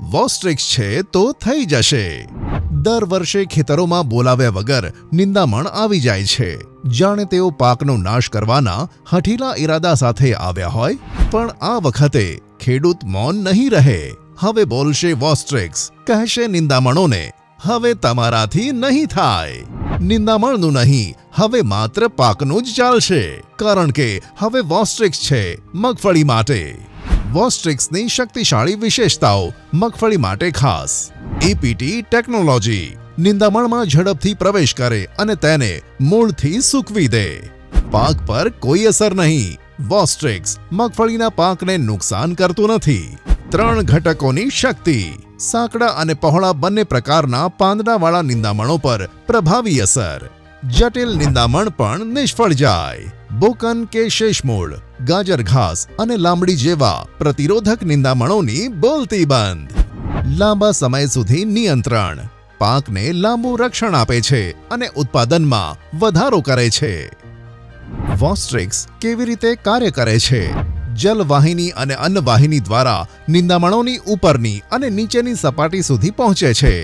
વોસ્ટ્રિક્સ છે તો થઈ જશે। દર વર્ષે ખેતરોમાં બોલાવ્યા વગર નિંદામણ આવી જાય છે, જાણે તેઓ પાકનો નાશ કરવાના હઠીલા ઈરાદા સાથે આવ્યા હોય। પણ આ વખતે ખેડૂત મૌન નહીં રહે। હવે બોલશે વોસ્ટ્રિક્સ, કહેશે નિંદામણોને, હવે તમારાથી નહીં થાય। નિંદામણનું નહીં, હવે માત્ર પાકનું જ ચાલશે, કારણ કે હવે વોસ્ટ્રિક્સ છે મગફળી માટે। વોસ્ટ્રિક્સની શક્તિશાળી વિશેષતાઓ મગફળી માટે ખાસ। એપીટી ટેકનોલોજી નિંદામણમાં ઝડપથી પ્રવેશ કરે અને તેને મૂળથી સૂકવી દે। પાક પર કોઈ અસર નહીં। વોસ્ટ્રિક્સ મગફળીના પાકને નુકસાન કરતું નથી। 3 ઘટકોની શક્તિ, સાંકડા અને પહોળા બંને પ્રકારના પાંદડાવાળા નિંદામણો પર પ્રભાવી અસર। જટિલ નિંદામણ પણ નિષ્ફળ જાય। બોકન કે શેષમૂળ, ગાજર ઘાસ અને લાંબડી જેવા પ્રતિરોધક નિંદામણોની બોલતી બંધ। લાંબા સમય સુધી નિયંત્રણ, પાકને લાંબુ રક્ષણ આપે છે અને ઉત્પાદનમાં વધારો કરે છે। વોસ્ટ્રિક્સ કેવી રીતે કાર્ય કરે છે? જલવાહિની અને અન્નવાહિની દ્વારા નિંદામણોની ઉપરની અને નીચેની સપાટી સુધી પહોંચે છે।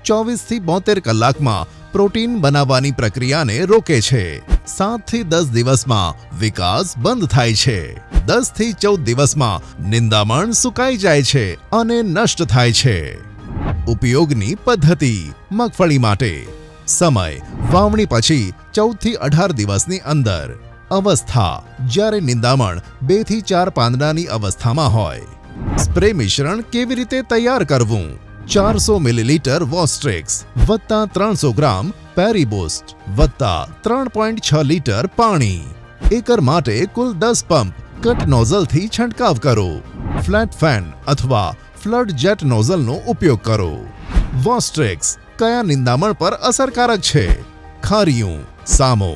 24 થી 72 કલાકમાં પ્રોટીન બનાવવાની પ્રક્રિયાને રોકે છે। 7 થી 10 દિવસમાં વિકાસ બંધ થાય છે। 10 થી 14 દિવસમાં નિંદામણ સુકાઈ જાય છે અને નષ્ટ થાય છે। ઉપયોગની પદ્ધતિ મગફળી માટે સમય, વાવણી પછી 14 થી 18 દિવસની અંદર। અવસ્થા, જ્યારે નિંદામણ 2 થી 4 પાંદડાની અવસ્થામાં હોય। સ્પ્રે મિશ્રણ કેવી રીતે તૈયાર કરવું? 400 મિલીલીટર વોસ્ટ્રિક્સ વત્તા 300 ગ્રામ પેરીબૂસ્ટ વત્તા 3.6 લીટર પાણી। એકર માટે કુલ 10 પંપ કટ નોઝલથી છંટકાવ કરો। ફ્લેટ ફેન અથવા ફ્લડ જેટ નોઝલનો ઉપયોગ કરો। વોસ્ટ્રિક્સ કયા નિંદામણ પર અસરકારક છે? ખારિયું, સામો,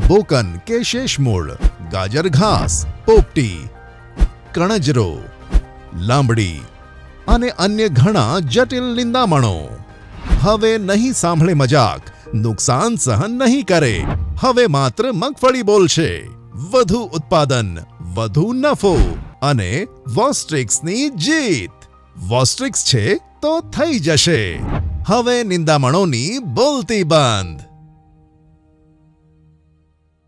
બોકન કે શેષમૂળ, ગાજર ઘાસ, પોપટી, કણજરો, લાંબડી અને અન્ય ઘણા જટિલ નિંદામણો। હવે નહીં સાંભળે મજાક, નુકસાન સહન નહીં કરે। હવે માત્ર મગફળી બોલશે। વધુ ઉત્પાદન, વધુ નફો અને વોસ્ટ્રિક્સની જીત। વોસ્ટ્રિક્સ છે તો થઈ જશે। હવે નિંદામણોની બોલતી બંધ।